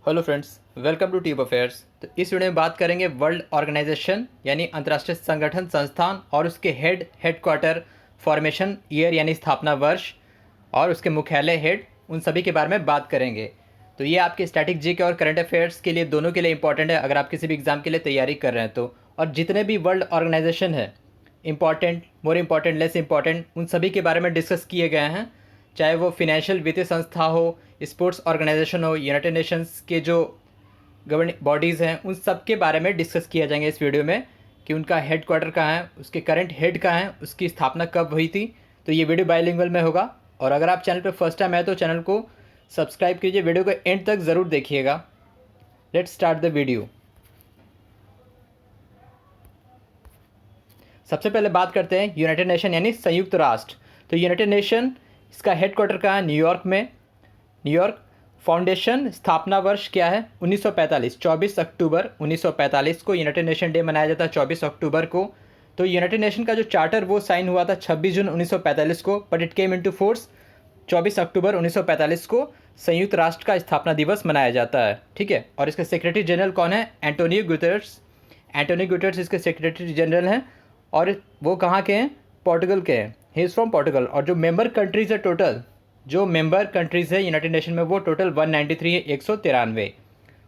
Hello friends, welcome to tube affairs. तो इस video में बात करेंगे वर्ल्ड ऑर्गेनाइजेशन यानी अंतर्राष्ट्रीय संगठन संस्थान और उसके हेडक्वार्टर, फॉर्मेशन ईयर यानी स्थापना वर्ष और उसके मुख्यालय हेड, उन सभी के बारे में बात करेंगे। तो ये आपके स्टैटिक जी के और करंट अफेयर्स के लिए दोनों के लिए इंपॉर्टेंट है अगर आप किसी भी एग्जाम के लिए तैयारी कर रहे हैं तो। और जितने भी वर्ल्ड ऑर्गेनाइजेशन है, important, more important, less important, उन सभी के बारे में डिस्कस किए गए हैं। चाहे वो फिनेंशियल वित्तीय संस्था हो, स्पोर्ट्स ऑर्गेनाइजेशन हो, यूनाइटेड नेशंस के जो गवर्निंग बॉडीज़ हैं, उन सब के बारे में डिस्कस किया जाएंगे इस वीडियो में कि उनका हेडक्वार्टर कहाँ है, उसके करंट हेड कहाँ है, उसकी स्थापना कब हुई थी। तो ये वीडियो बाइलिंगुअल में होगा। और अगर आप चैनल पर फर्स्ट टाइम आए तो चैनल को सब्सक्राइब कीजिए, वीडियो को एंड तक ज़रूर देखिएगा। Let's start the video. सबसे पहले बात करते हैं यूनाइटेड नेशन यानी संयुक्त राष्ट्र। तो यूनाइटेड नेशन, इसका हेडक्वार्टर कहाँ है? न्यूयॉर्क में, न्यूयॉर्क। फाउंडेशन, स्थापना वर्ष क्या है? 1945, 24 अक्टूबर 1945 को यूनाइटेड नेशन डे मनाया जाता है, 24 अक्टूबर को। तो यूनाइटेड नेशन का जो चार्टर वो साइन हुआ था 26 जून 1945 को, but it came into force 24 अक्टूबर 1945 को। संयुक्त राष्ट्र का स्थापना दिवस मनाया जाता है, ठीक है। और इसके सेक्रेटरी जनरल कौन है? Antonio Guterres. एंटोनियो गुटेरेस इसके सेक्रेटरी जनरल हैं और वो कहाँ के हैं? पोर्टुगल के हैं। He is from Portugal. और जो मेंबर कंट्रीज़ है टोटल, जो मेंबर कंट्रीज़ है यूनाइटेड नेशन में, वो टोटल 193 है, 193।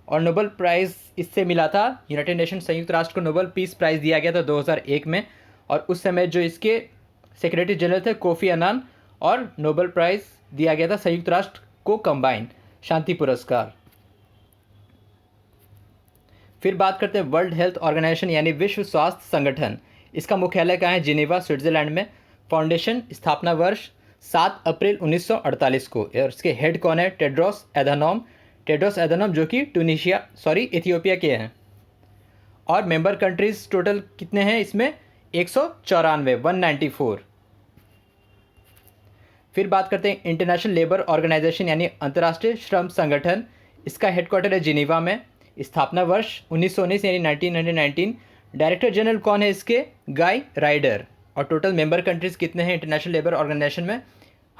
और नोबेल प्राइज़ इससे मिला था। यूनाइटेड नेशन संयुक्त राष्ट्र को नोबेल पीस प्राइज़ दिया गया था 2001 में। और उस समय जो इसके सेक्रेटरी जनरल थे कोफी अन्नान, और नोबेल प्राइज़ दिया गया था संयुक्त राष्ट्र को कंबाइन, शांति पुरस्कार। फिर बात करते हैं वर्ल्ड हेल्थ ऑर्गेनाइजेशन यानी विश्व स्वास्थ्य संगठन। इसका मुख्यालय कहाँ है? जिनेवा, स्विट्जरलैंड में। फाउंडेशन, स्थापना वर्ष 7 अप्रैल 1948 को। और इसके हेड कौन है? Tedros Adhanom. टेड्रोस एधानोम जो कि इथियोपिया के हैं। और मेंबर कंट्रीज टोटल कितने हैं इसमें? 194, 194। फिर बात करते हैं इंटरनेशनल लेबर ऑर्गेनाइजेशन यानी अंतर्राष्ट्रीय श्रम संगठन। इसका हेडक्वार्टर है जिनेवा में। स्थापना वर्ष 1919 यानी 1919। डायरेक्टर जनरल कौन है इसके? गाय राइडर। और टोटल मेंबर कंट्रीज कितने हैं इंटरनेशनल लेबर ऑर्गेनाइजेशन में?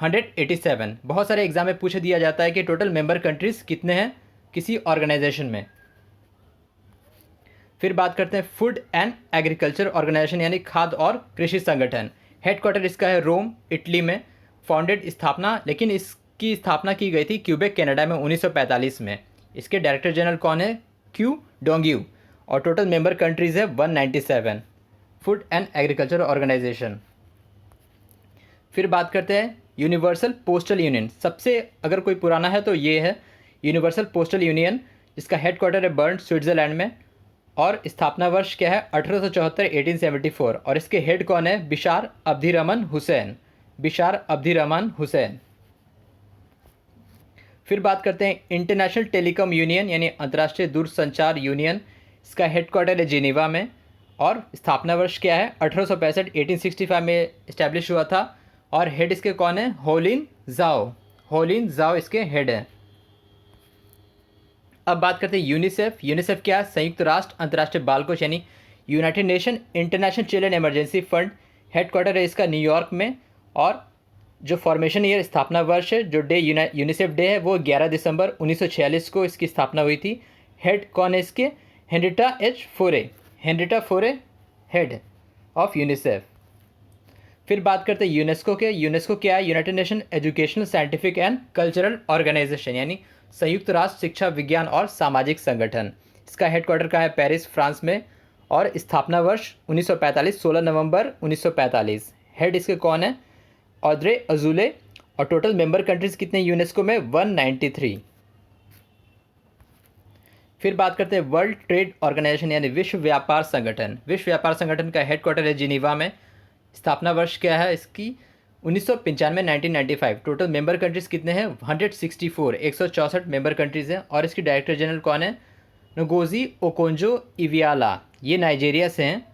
187। बहुत सारे एग्जाम में पूछ दिया जाता है कि टोटल मेंबर कंट्रीज कितने हैं किसी ऑर्गेनाइजेशन में। फिर बात करते हैं फूड एंड एग्रीकल्चर ऑर्गेनाइजेशन यानी खाद्य और कृषि संगठन। हेडक्वार्टर इसका है रोम, इटली में। फाउंडेड, स्थापना, लेकिन इसकी स्थापना की गई थी क्यूबेक, कनाडा में 1945 में। इसके डायरेक्टर जनरल कौन है? Q Dongyu. और टोटल मेंबर कंट्रीज़ है 197, फूड एंड एग्रीकल्चर ऑर्गेनाइजेशन। फिर बात करते हैं यूनिवर्सल पोस्टल यूनियन। सबसे अगर कोई पुराना है तो ये है यूनिवर्सल पोस्टल यूनियन। इसका हेडक्वार्टर है बर्न, स्विट्जरलैंड में। और स्थापना वर्ष क्या है? 1874, 1874। और इसके हेड कौन है? बिशार अब्दिरहमान हुसैन। बिशार अब्दिरहमान हुसैन। फिर बात करते हैं इंटरनेशनल टेलीकॉम यूनियन यानी अंतर्राष्ट्रीय दूरसंचार यूनियन। इसका हेडक्वार्टर है जिनेवा में। और स्थापना वर्ष क्या है? 1865, 1865 में इस्टेब्लिश हुआ था। और हेड इसके कौन है? होलिन जाओ। होलिन जाओ इसके हेड हैं। अब बात करते हैं यूनिसेफ। यूनिसेफ क्या है? संयुक्त राष्ट्र अंतर्राष्ट्रीय बाल कोष यानी United nation international children emergency fund. Headquarter है इसका न्यूयॉर्क में। और जो फॉर्मेशन ईयर, स्थापना वर्ष है, जो डे यूनिसेफ डे है, वो 11 दिसंबर 1946 को इसकी स्थापना हुई थी। हेड कौन है इसके? Henrietta H Fore. Henrietta Fore head of UNICEF. फिर बात करते हैं यूनेस्को के। यूनेस्को क्या है? United Nation Educational, Scientific and Cultural Organisation यानी संयुक्त राष्ट्र शिक्षा, विज्ञान और सामाजिक संगठन। इसका हेडक्वार्टर कहाँ है? पेरिस, फ्रांस में। और स्थापना वर्ष 1945, 16 नवंबर 1945। हेड इसके कौन है? ऑड्रे अजूले। और टोटल मेंबर कंट्रीज कितने यूनेस्को में? 193। फिर बात करते हैं वर्ल्ड ट्रेड ऑर्गेनाइजेशन यानी विश्व व्यापार संगठन। विश्व व्यापार संगठन का हेडक्वार्टर है जिनेवा में। स्थापना वर्ष क्या है इसकी? 1995, 1995। टोटल मेंबर कंट्रीज कितने हैं? 164, 164 मेंबर कंट्रीज़ हैं। और इसकी डायरेक्टर जनरल कौन है? Ngozi Okonjo Iweala. ये नाइजीरिया से हैं।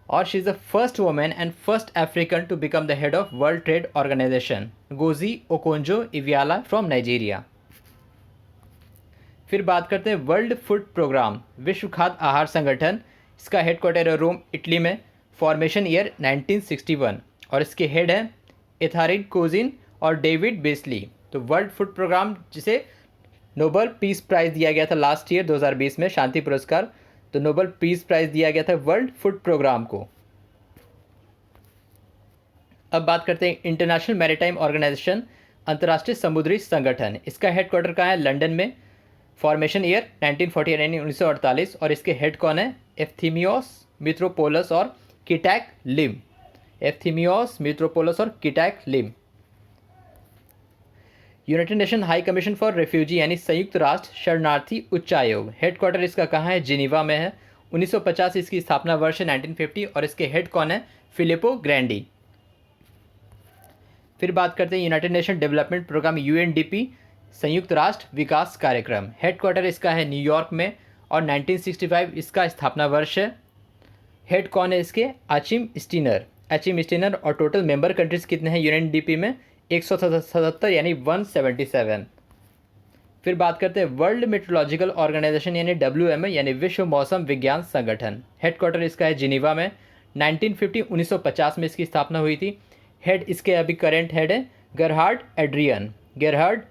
और she is the first women and first African to become the head of World Trade Organisation. Ngozi Okonjo Iweala from Nigeria. फिर बात करते हैं वर्ल्ड फूड प्रोग्राम, विश्व खाद्य आहार संगठन। इसका हेडक्वार्टर है रोम, इटली में। Formation year 1961। और इसके हेड हैं एथारिड कोजिन और डेविड बेस्ली। तो वर्ल्ड फूड प्रोग्राम, जिसे नोबेल पीस प्राइज़ दिया गया था लास्ट ईयर 2020 में, शांति पुरस्कार। तो नोबेल पीस प्राइज़ दिया गया था वर्ल्ड फूड प्रोग्राम को। अब बात करते हैं इंटरनेशनल मैरीटाइम ऑर्गेनाइजेशन, अंतर्राष्ट्रीय समुद्री संगठन। इसका हेडक्वार्टर कहाँ है? लंदन में। फॉर्मेशन ईयर 1948 यानी 1948। और इसके हेड कौन है? एफ्थिमियोस, मित्रोपोलस और किटैक लिम। एफ्थिमियोस, मित्रोपोलस और Kitack Lim. United Nation High Commission for Refugee यानी संयुक्त राष्ट्र शरणार्थी उच्चायोग, हेडक्वार्टर इसका कहाँ है? जिनीवा में है। 1950 इसकी स्थापना वर्ष है 1950। और इसके हेड कौन है? Filippo Grandi. फिर बात करते हैं United Nation Development Programme UNDP, संयुक्त राष्ट्र विकास कार्यक्रम। हेडक्वार्टर इसका है न्यूयॉर्क में। और 1965 इसका स्थापना वर्ष है। हेड कौन है इसके? आचिम स्टीनर। आचिम स्टीनर। और टोटल मेंबर कंट्रीज कितने हैं यूएनडीपी में? 177 यानी 177। फिर बात करते हैं वर्ल्ड मेट्रोलॉजिकल ऑर्गेनाइजेशन यानी WMO यानी विश्व मौसम विज्ञान संगठन। हेडक्वार्टर इसका है जिनीवा में। 1950 में इसकी स्थापना हुई थी। हेड इसके अभी करंट हेड है गेरहार्ड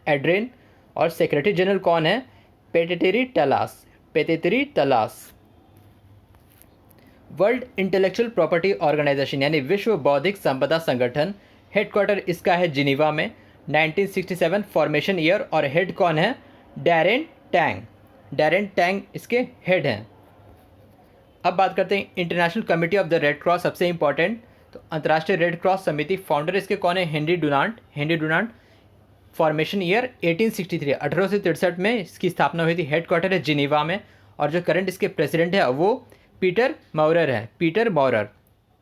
एड्रियन। और सेक्रेटरी जनरल कौन है? पेटेटेरी तलास। वर्ल्ड इंटेलेक्चुअल प्रॉपर्टी ऑर्गेनाइजेशन यानी विश्व बौद्धिक संपदा संगठन, हेडक्वार्टर इसका है जिनीवा में। 1967 फॉर्मेशन ईयर। और हेड कौन है? डैरेन टैंग इसके हेड हैं। अब बात करते हैं international Committee of the red cross, सबसे इंपॉर्टेंट। तो अंतर्राष्ट्रीय रेड क्रॉस समिति, फाउंडर इसके कौन है? Henry Dunant. फॉर्मेशन ईयर 1863, 1863 में इसकी स्थापना हुई थी। हेडक्वार्टर है जिनीवा में। और जो करंट इसके प्रेसिडेंट है वो पीटर मौरर।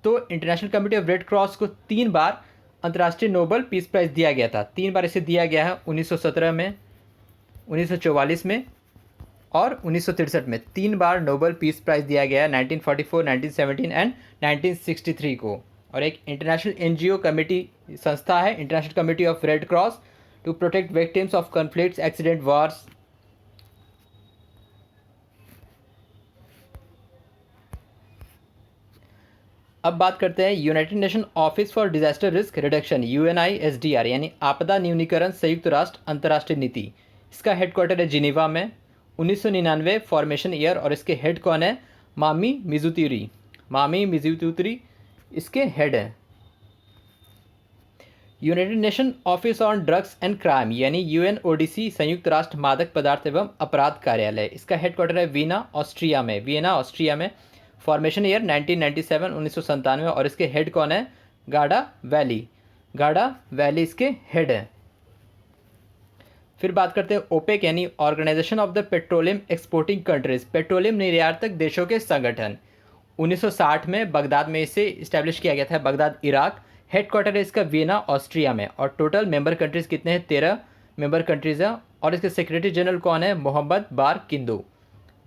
तो international Committee of Red cross को 3 बार अंतर्राष्ट्रीय नोबेल पीस प्राइज़ दिया गया था। 3 बार इसे दिया गया है, 1917 में, 1944 में और 1963 में। 3 बार नोबेल पीस प्राइज़ दिया गया है, 1944, 1917 एंड 1963 को। और एक इंटरनेशनल NGO कमेटी संस्था है, International Committee of Red Cross, to protect victims of conflicts, accident, wars. अब बात करते हैं United Nation Office for Disaster Risk Reduction UNISDR यानी आपदा न्यूनीकरण संयुक्त राष्ट्र अंतर्राष्ट्रीय नीति। इसका हेडक्वार्टर है जिनीवा में। 1999 फॉर्मेशन ईयर। और इसके हेड कौन है? मामी मिजुतुरी इसके हेड हैं। United Nation office on drugs and crime यानी UNODC संयुक्त राष्ट्र मादक पदार्थ एवं अपराध कार्यालय, इसका हेडक्वार्टर है वियना ऑस्ट्रिया में। Formation year 1997, 1997। और इसके हेड कौन है? गाडा वैली इसके हेड हैं। फिर बात करते हैं ओपेक यानी Organisation of the Petroleum Exporting Countries, petroleum निर्यातक देशों के संगठन। 1960 में बगदाद में इसे इस्टेब्लिश किया गया था, बगदाद इराक। हेडक्वार्टर है इसका वियना ऑस्ट्रिया में। और टोटल मेंबर कंट्रीज कितने हैं? 13 मेंबर कंट्रीज हैं। और इसके सेक्रेटरी जनरल कौन है? मोहम्मद बार किंदो।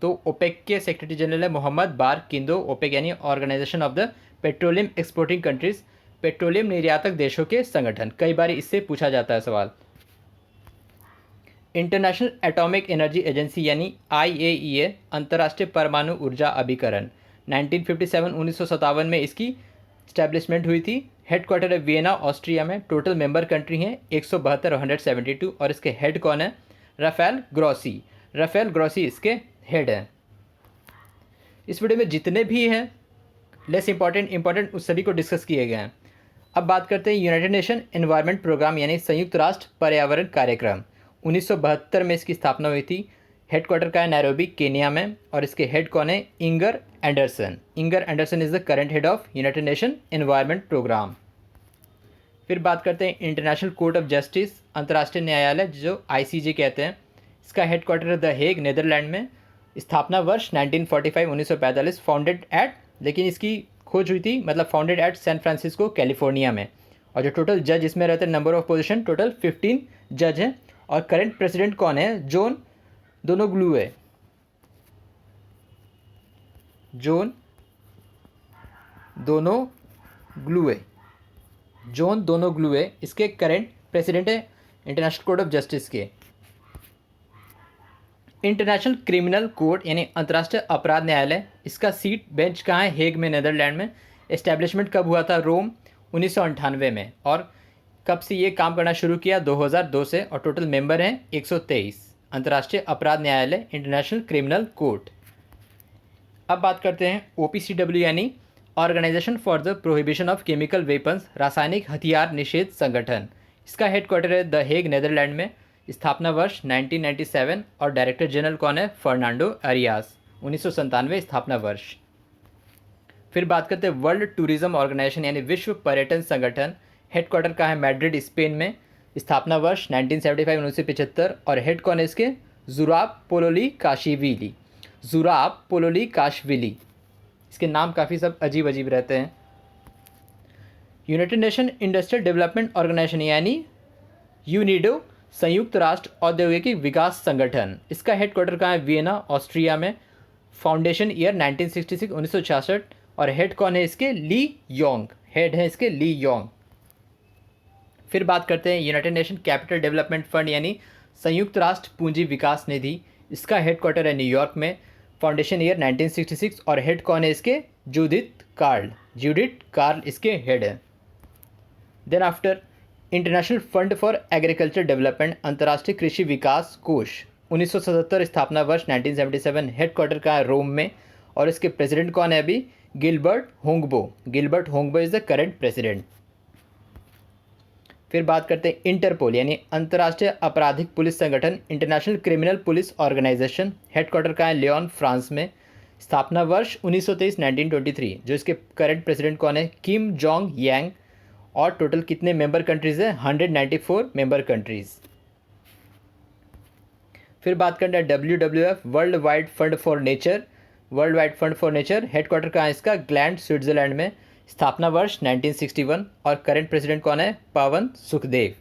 तो ओपेक के सेक्रेटरी जनरल है मोहम्मद बार किंदो। ओपेक यानी Organisation of the Petroleum Exporting Countries, petroleum निर्यातक देशों के संगठन। कई बार इससे पूछा जाता है सवाल। इंटरनेशनल एटॉमिक एनर्जी एजेंसी यानी IAEA, अंतर्राष्ट्रीय परमाणु ऊर्जा अभिकरण। 1957, 1957 में इसकी स्टैब्लिशमेंट हुई थी। हेडक्वार्टर है वियना ऑस्ट्रिया में। टोटल मेंबर कंट्री हैं 172 और 172। और इसके हेड कौन है? राफेल ग्रोसी इसके हेड है। इस वीडियो में जितने भी हैं लेस इंपॉर्टेंट उस सभी को डिस्कस किए गए हैं। अब बात करते हैं यूनाइटेड नेशन एनवायरनमेंट प्रोग्राम यानी संयुक्त राष्ट्र पर्यावरण कार्यक्रम। 1972 में इसकी स्थापना हुई थी। हेडक्वार्टर का है नैरोबी केनिया में। और इसके हेड कौन है? Inger Andersen is the current head of United Nation Environment Programme. फिर बात करते हैं इंटरनेशनल कोर्ट ऑफ जस्टिस, अंतर्राष्ट्रीय न्यायालय जो ICJ कहते हैं। इसका हेडक्वार्टर है द हेग, नीदरलैंड में। स्थापना वर्ष 1945, 1945। फाउंडेड एट, लेकिन इसकी खोज हुई थी, मतलब founded at San Francisco California में। और जो टोटल जज इसमें रहते हैं, नंबर ऑफ पोजीशन टोटल 15 जज हैं। और करंट प्रेसिडेंट कौन है? जोन दोनोग्लुए इसके करंट प्रेसिडेंट है इंटरनेशनल कोर्ट ऑफ जस्टिस के। इंटरनेशनल क्रिमिनल कोर्ट यानी अंतर्राष्ट्रीय अपराध न्यायालय, इसका सीट बेंच कहाँ है? हेग में, नीदरलैंड में। एस्टैब्लिशमेंट कब हुआ था? रोम, 1998 में। और कब से ये काम करना शुरू किया? 2002 से। और टोटल मेंबर हैं 123। अंतर्राष्ट्रीय अपराध न्यायालय, इंटरनेशनल क्रिमिनल कोर्ट। अब बात करते हैं OPCW यानी Organisation for the Prohibition of Chemical Weapons, रासायनिक हथियार निषेध संगठन। इसका हेडक्वार्टर है द हेग, नेदरलैंड में। स्थापना वर्ष 1997 और डायरेक्टर जनरल कौन है? Fernando Arias. 1997 स्थापना वर्ष। फिर बात करते हैं वर्ल्ड टूरिज्म ऑर्गेनाइजेशन यानी विश्व पर्यटन संगठन। हेडक्वार्टर का है मैड्रिड, स्पेन में। स्थापना वर्ष 1975 1975 और हेड कौन है इसके? जुराब पोलोली काशीविली। जुराब पोलोली काशविली। इसके नाम काफ़ी सब अजीब अजीब रहते हैं। United Nation Industrial Development Organisation यानी यूनिडो, संयुक्त राष्ट्र औद्योगिक विकास संगठन। इसका हेडक्वार्टर कहाँ है? वियना, ऑस्ट्रिया में। फाउंडेशन ईयर 1966 1966 और हेड कौन है इसके? ली योंग। हेड है इसके ली योंग। फिर बात करते हैं United nation capital development fund यानी संयुक्त राष्ट्र पूंजी विकास निधि। इसका हेडक्वार्टर है न्यूयॉर्क में। फाउंडेशन ईयर 1966 और हेड कौन है इसके? Judith Karl. जूडिथ कार्ल इसके हेड है। Then after International Fund for Agriculture Development, अंतर्राष्ट्रीय कृषि विकास कोष। 1977 स्थापना वर्ष 1977। हेडक्वार्टर का है रोम में और इसके प्रेसिडेंट कौन है अभी? Gilbert Houngbo. Gilbert Houngbo is the current president. फिर बात करते हैं इंटरपोल यानी अंतर्राष्ट्रीय आपराधिक पुलिस संगठन, International Criminal Police Organisation. Headquarter का है लियोन, फ्रांस में। स्थापना वर्ष 1923 1923। जो इसके करंट प्रेसिडेंट कौन है? किम जोंग यांग। और टोटल कितने मेंबर कंट्रीज़ हैं? 194 मेंबर कंट्रीज़। फिर बात करते हैं WWF world wide fund for nature. World wide fund for nature headquarter कहाँ है इसका? ग्लैंड, स्विट्जरलैंड में। स्थापना वर्ष 1961 और करंट प्रेसिडेंट कौन है? पावन सुखदेव।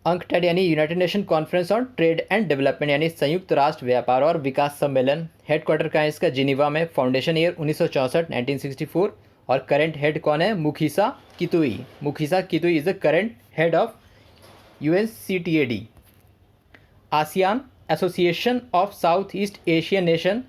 UNCTAD यानी United nation conference on trade and development यानी संयुक्त राष्ट्र व्यापार और विकास सम्मेलन। हेडक्वार्टर कहाँ है इसका? जिनीवा में। फाउंडेशन ईयर 1964 1964 और करंट हेड कौन है? Mukhisa Kituyi. Mukhisa Kituyi is the current head of UNCTAD। ASEAN Association of South East Asian Nation.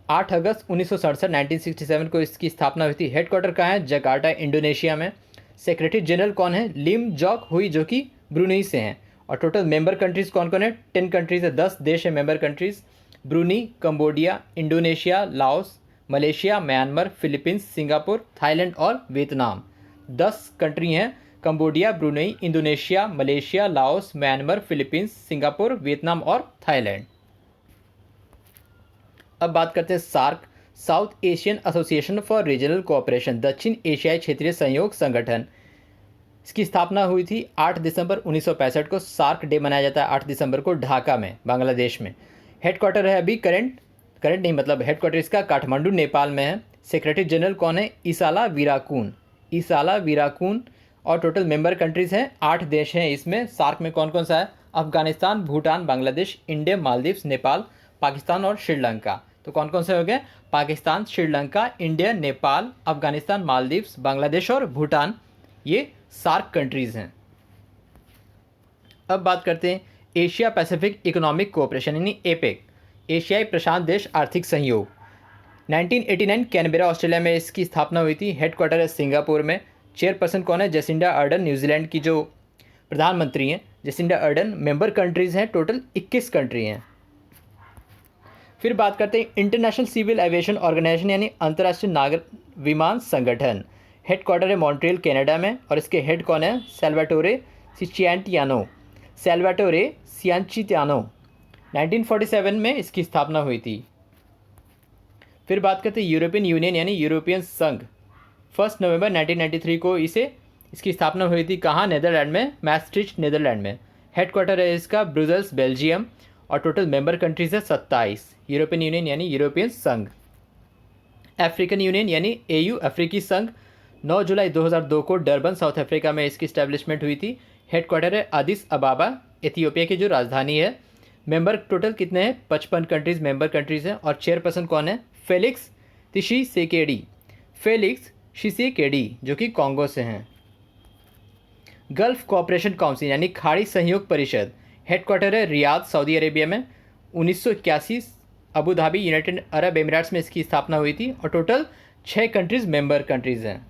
8 अगस्त 1967 1967 को इसकी स्थापना हुई थी। हेडक्वार्टर कहाँ है? जकार्टा, इंडोनेशिया में। सेक्रेटरी जनरल कौन है? लिम जॉक हुई, जो कि ब्रुनई से हैं। और टोटल मेंबर कंट्रीज़ कौन कौन है? 10 कंट्रीज़ है, 10 देश है member countries. Brunei, Cambodia, Indonesia, Laos, Malaysia, Myanmar, Philippines, Singapore, Thailand और वियतनाम। 10 कंट्री हैं। Cambodia, Brunei, Indonesia, Malaysia, Laos, Myanmar, Philippines, Singapore, Vietnam और थाईलैंड। अब बात करते हैं SAARC, South Asian Association for Regional Cooperation, दक्षिण एशियाई क्षेत्रीय सहयोग संगठन। इसकी स्थापना हुई थी 8 दिसंबर 1965 को। सार्क डे मनाया जाता है 8 दिसंबर को ढाका में, बांग्लादेश में। हेडक्वार्टर है अभी करंट नहीं मतलब हेडक्वार्टर इसका काठमांडू, नेपाल में है। सेक्रेटरी जनरल कौन है? ईसाला वीराकून। ईसाला वीराकून। और टोटल मेंबर कंट्रीज़ हैं 8 देश हैं इसमें। सार्क में कौन कौन सा है? अफगानिस्तान, भूटान, बांग्लादेश, इंडिया, मालदीव्स, नेपाल, पाकिस्तान और श्रीलंका। तो कौन कौन से हो गए? पाकिस्तान, श्रीलंका, इंडिया, नेपाल, अफगानिस्तान, मालदीव्स, बांग्लादेश और भूटान, ये सार्क कंट्रीज़ हैं। अब बात करते हैं एशिया पैसिफिक इकोनॉमिक कोऑपरेशन यानी एपेक, एशियाई प्रशांत देश आर्थिक सहयोग। 1989 कैनबेरा, ऑस्ट्रेलिया में इसकी स्थापना हुई थी। हेडक्वार्टर है सिंगापुर में। चेयरपर्सन कौन है? जेसिंडा अर्डन, न्यूजीलैंड की जो प्रधानमंत्री हैं जेसिंडा अर्डन। मेंबर कंट्रीज़ हैं टोटल 21 कंट्री हैं। फिर बात करते हैं इंटरनेशनल सिविल एविएशन ऑर्गेनाइजेशन यानी अंतर्राष्ट्रीय नागर विमान संगठन। हेडक्वार्टर है मॉन्ट्रियल, कनाडा में और इसके हेड कौन है? सैल्वाटोरे सिचियांटियानो। सैल्वाटोरे सियांचियानो। 1947 में इसकी स्थापना हुई थी। फिर बात करते हैं यूरोपियन यूनियन यानी यूरोपियन संघ। 1 नवंबर 1993 को इसकी स्थापना हुई थी। कहाँ? नेदरलैंड में, मैस्ट्रिच, नेदरलैंड में। हेडक्वार्टर है इसका ब्रुसेल्स, बेल्जियम और टोटल मेंबर कंट्रीज है 27। यूरोपियन यूनियन यानी यूरोपियन संघ। अफ्रीकन यूनियन यानी AU, अफ्रीकी संघ। 9 जुलाई 2002 को डरबन, साउथ अफ्रीका में इसकी स्टैब्लिशमेंट हुई थी। हेडक्वार्टर है अदिस अबाबा, इथियोपिया की जो राजधानी है। मेंबर टोटल कितने हैं? 55 कंट्रीज़ मेंबर कंट्रीज़ हैं। और चेयरपर्सन कौन है? फेलिक्स त्शिसेकेडी। फेलिक्स त्शिसेकेडी जो कि कॉन्गो से हैं। गल्फ कोऑपरेशन काउंसिल यानी खाड़ी सहयोग परिषद। हेडक्वार्टर है रियाद, सऊदी अरेबिया में। 1981 Abu Dhabi, United Arab Emirates में इसकी स्थापना हुई थी। और टोटल 6 कंट्रीज़ मेंबर कंट्रीज़ हैं।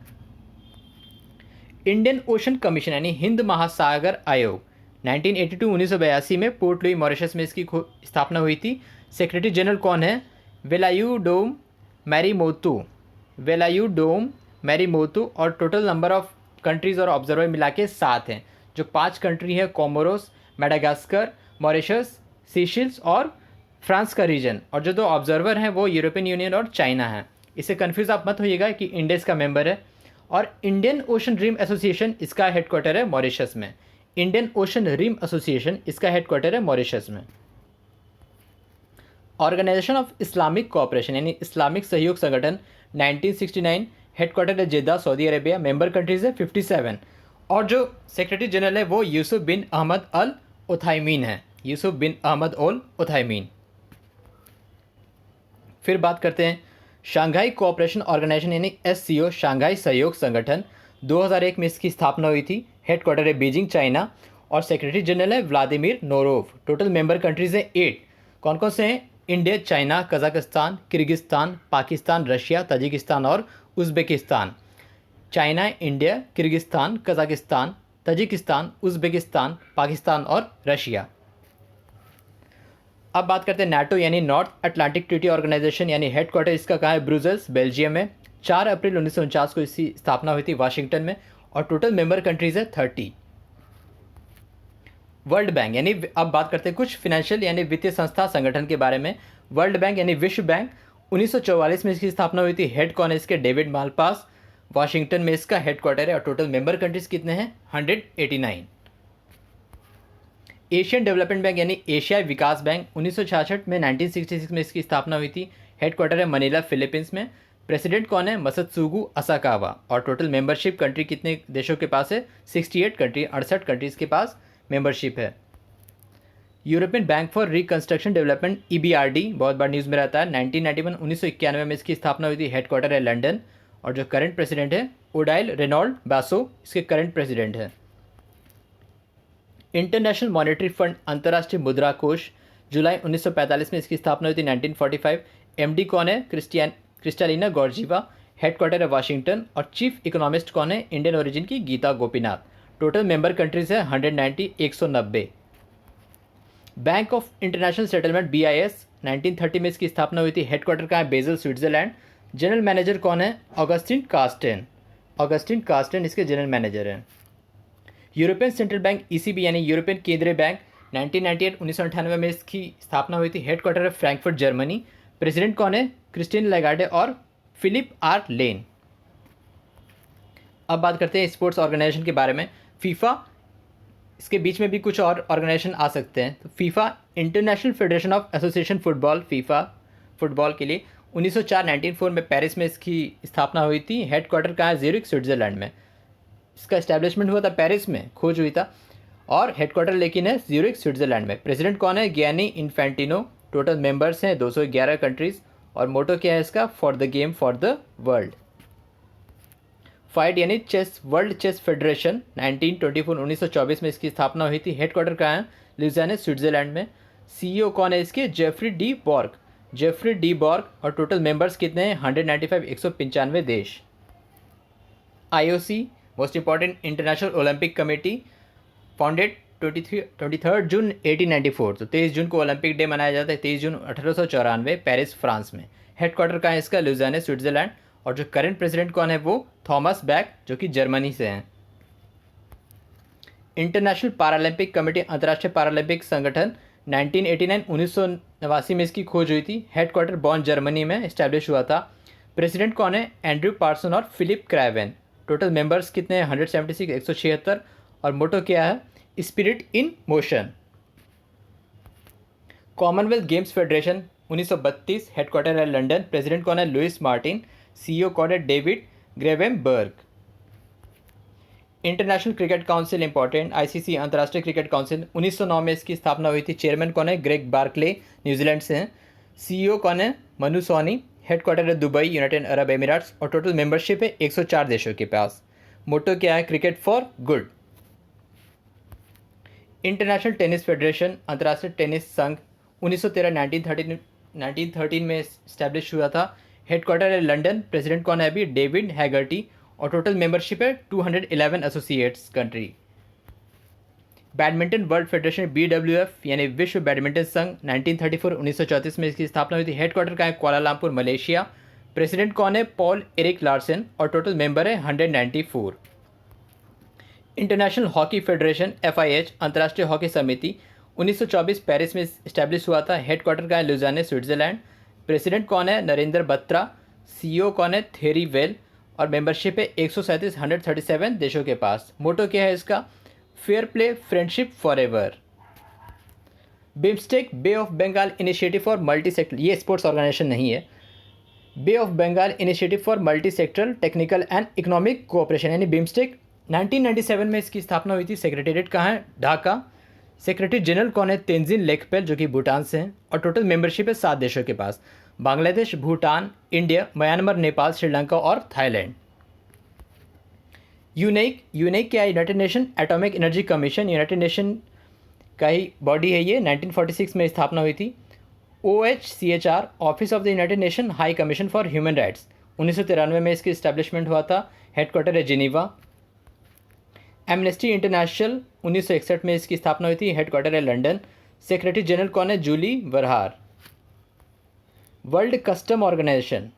इंडियन ओशन कमीशन यानी हिंद महासागर आयोग। 1982 1982 में पोर्ट लुई मॉरिशस में इसकी स्थापना हुई थी। सेक्रेटरी जनरल कौन है? वेलायुडोम मैरीमोतू, वेलायुडोम मैरीमोतू। और टोटल नंबर ऑफ कंट्रीज़ और ऑब्जर्वर मिला के 7 हैं। जो 5 कंट्री है कोमोरोस, मेडागास्कर, मॉरिशस, सीशेल्स और फ्रांस का रीजन। और जो 2 ऑब्जर्वर हैं वो यूरोपियन यूनियन और चाइना है। इससे कन्फ्यूज़ आप मत होइएगा कि इंडिया इसका मेंबर है। और इंडियन ओशन रिम एसोसिएशन इसका हेडक्वार्टर है मॉरिशस में। इंडियन ओशन रिम एसोसिएशन इसका हेडक्वार्टर है मॉरिशस में। ऑर्गेनाइजेशन ऑफ इस्लामिक कोऑपरेशन यानी इस्लामिक सहयोग संगठन 1969, हेडक्वार्टर है जेद्दा, सऊदी अरेबिया। मेंबर कंट्रीज है 57। और जो सेक्रेटरी जनरल है वो यूसुफ बिन अहमद अल उथाइमीन है, यूसुफ बिन अहमद अल उथाइमीन। फिर बात करते हैं शंघाई कोऑपरेशन ऑर्गेनाइजेशन यानी SCO, शंघाई सहयोग संगठन। 2001 में इसकी स्थापना हुई थी। हेडक्वार्टर है बीजिंग, चाइना। और सेक्रेटरी जनरल है Vladimir Norov. Total member countries हैं 8। कौन कौन से हैं? India, China, Kazakhstan, Kyrgyzstan, Pakistan, Russia, Tajikistan और Uzbekistan. China, India, Kyrgyzstan, Kazakhstan, Tajikistan, Uzbekistan, Pakistan और रशिया। अब बात करते हैं नाटो यानी नॉर्थ अटलांटिक ट्रीटी ऑर्गेनाइजेशन यानी हेडक्वार्टर इसका कहाँ है? ब्रुसेल्स, बेल्जियम में। 4 अप्रैल 1949 को इसकी स्थापना हुई थी वाशिंगटन में। और टोटल मेंबर कंट्रीज है 30। वर्ल्ड बैंक यानी अब बात करते हैं कुछ फिनेंशियल यानी वित्तीय संस्था संगठन के बारे में। वर्ल्ड बैंक यानी विश्व बैंक 1944 में इसकी स्थापना हुई थी। हेड कौन है इसके? David Malpass. वाशिंगटन में इसका हेडक्वार्टर है। और टोटल मेंबर कंट्रीज कितने हैं? 189। एशियन डेवलपमेंट बैंक यानी एशियाई विकास बैंक 1966 में 1966 में इसकी स्थापना हुई थी। हेडक्वार्टर है मनीला, फिलीपींस में। प्रेसिडेंट कौन है? मसत्सुगु असाकावा। और टोटल मेंबरशिप कंट्री कितने देशों के पास है? 68 कंट्री, 68 कंट्रीज़ के पास मेंबरशिप है। European bank for reconstruction development EBRD बहुत बार न्यूज़ में रहता है। 1991 1991 में इसकी स्थापना हुई थी। हेडक्वार्टर है लंदन। और जो करंट प्रेसिडेंट है ओडाइल रेनॉल्ड बासो इसके करंट प्रेसिडेंट है। इंटरनेशनल मॉनेटरी फंड अंतर्राष्ट्रीय मुद्रा कोष जुलाई 1945 में इसकी स्थापना हुई थी। 1945 MD कौन है? Kristalina Georgieva. हेडक्वार्टर है वाशिंगटन। और चीफ इकोनॉमिस्ट कौन है? इंडियन ओरिजिन की Gita Gopinath. Total member countries है 190, 190। Bank of International Settlement BIS 1930 में इसकी स्थापना हुई थी। हेडक्वार्टर कहाँ है? Bezel, Switzerland. जनरल मैनेजर कौन है? ऑगस्टिन कार्स्टेन। ऑगस्टिन कार्स्टेन इसके जनरल मैनेजर हैं। यूरोपियन सेंट्रल बैंक ECB यानी यूरोपियन केंद्रीय बैंक 1998 1998 में इसकी स्थापना हुई थी। हेडक्वार्टर है फ्रैंकफर्ट, जर्मनी। प्रेसिडेंट कौन है? क्रिस्टीन लैगार्डे और फिलिप आर लेन। अब बात करते हैं स्पोर्ट्स ऑर्गेनाइजेशन के बारे में। फीफा, इसके बीच में भी कुछ और ऑर्गेनाइजेशन आ सकते हैं। तो FIFA international federation of association football, FIFA football के लिए 1904 1904 में पेरिस में इसकी स्थापना हुई थी। हेडक्वार्टर कहाँ है? ज़्यूरिख, स्विट्जरलैंड में। इसका इस्टेब्लिशमेंट हुआ था पेरिस में, खोज हुई था। और हेडक्वार्टर लेकिन है ज़्यूरिख, स्विट्जरलैंड में। प्रेसिडेंट कौन है? गियानी इन्फेंटिनो। टोटल मेंबर्स हैं 211 कंट्रीज़। और मोटो क्या है इसका? For the game for the world. Fight यानी चेस, वर्ल्ड चेस फेडरेशन 1924 1924 में इसकी स्थापना हुई थी। हेडक्वार्टर कहाँ है? लुजियाना, स्विट्जरलैंड में। CEO कौन है इसके? Jeffrey D Borg, Jeffrey D Borg. और टोटल मेंबर्स कितने हैं? 195, 195 देश। IOC most important International Olympic Committee founded 23 June 1894। तो 23 जून को ओलंपिक डे मनाया जाता है। 23 जून 1894 पेरिस, फ्रांस में। हेडक्वार्टर कहाँ है इसका? Louisiana, Switzerland. और जो करंट प्रेसिडेंट कौन है? वो थॉमस बैक जो कि जर्मनी से हैं। इंटरनेशनल पैरालंपिक कमेटी अंतर्राष्ट्रीय पैरालंपिक संगठन 1989 1989 में इसकी खोज हुई थी। हेडक्वार्टर बॉन, जर्मनी में इस्टेब्लिश हुआ था। प्रेसिडेंट कौन है? एंड्रयू पार्सन और फिलिप क्रावेन। टोटल मेंबर्स कितने हैं? 176, 176। और मोटो क्या है? Spirit in motion. Commonwealth Games Federation 1932, headquarter है लंदन। प्रेसिडेंट कौन है? Louise Martin. CEO कौन है? David Grevemberg. International Cricket Council important, ICC अंतर्राष्ट्रीय क्रिकेट काउंसिल 1909 में इसकी स्थापना हुई थी। चेयरमैन कौन है? ग्रेग बार्कले, न्यूजीलैंड से हैं। CEO कौन है? मनु सोनी। हेडक्वार्टर है दुबई, यूनाइटेड अरब एमिरेट्स। और टोटल मेंबरशिप है 104 देशों के पास। मोटो क्या है? Cricket for good. International tennis federation अंतर्राष्ट्रीय टेनिस संघ 1913 1913 में इस्टेब्लिश हुआ था। हेडक्वार्टर है लंदन। प्रेसिडेंट कौन है? अभी डेविड हैगर्टी। और टोटल मेंबरशिप है 211 associates country. Badminton world federation BWF यानी विश्व बैडमिंटन संघ 1934 में इसकी स्थापना हुई थी। हेडक्वार्टर का है कुआलालंपुर, मलेशिया। प्रेसिडेंट कौन है? Paul Eric Larsen. और टोटल मेंबर है 194। इंटरनेशनल हॉकी फेडरेशन FIH अंतर्राष्ट्रीय हॉकी समिति 1924 पेरिस में इस्टेब्लिश हुआ था। हेडक्वार्टर का है लुजियाना, स्विट्जरलैंड। प्रेसिडेंट कौन है? नरेंद्र बत्रा। CEO कौन है? Theory well. और मेंबरशिप है 137 देशों के पास। मोटो क्या है इसका? Fair play, friendship for ever. BIMSTEC Bay of Bengal Initiative for Multi Sector, ये स्पोर्ट्स ऑर्गेनाइजेशन नहीं है। Bay of Bengal Initiative for Multi Sectoral Technical and Economic Cooperation यानी बिम्स्टेक 1997 में इसकी स्थापना हुई थी। सेक्रेटेरिएट कहाँ है? ढाका। सेक्रेटरी जनरल कौन है? तेंजिन लेकपेल, जो कि भूटान से हैं। और टोटल मेंबरशिप है 7 देशों के पास। बांग्लादेश, भूटान, इंडिया, म्यांमार, नेपाल, श्रीलंका और थाईलैंड। यूनेक क्या है? United nation atomic energy commission, United nation का ही बॉडी है ये। 1946 में स्थापना हुई थी। OHCHR office of the United Nation High Commission for human rights 1993 में इसकी इस्टेब्लिशमेंट हुआ था। हेडक्वार्टर है जिनीवा। एमनेस्टी इंटरनेशनल 1961 में इसकी स्थापना हुई थी। हेडक्वार्टर है लंदन। सेक्रेटरी जनरल कौन है? Julie Verhaar. World Custom Organisation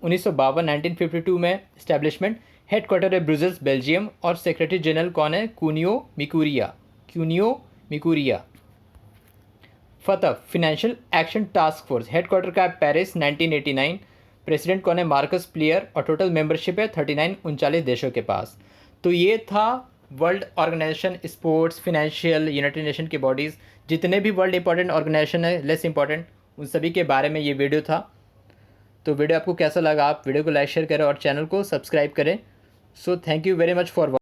1952 में इस्टेब्लिशमेंट। हेडक्वार्टर है ब्रुसेल्स, बेल्जियम। और सेक्रेटरी जनरल कौन है? Kunio Mikuriya. फतह Financial Action Task Force headquarter का है पेरिस, 1989। प्रेसिडेंट कौन है? Marcus Pleyer. और टोटल मेंबरशिप है 39 देशों के पास। तो ये था world organisation, sports, financial, United Nation की बॉडीज़, जितने भी वर्ल्ड इंपॉर्टेंट ऑर्गेनाइजेशन है, लेस इंपॉर्टेंट, उन सभी के बारे में ये वीडियो था। तो वीडियो आपको कैसा लगा? आप वीडियो को लाइक शेयर करें और चैनल को सब्सक्राइब करें। So thank you very much for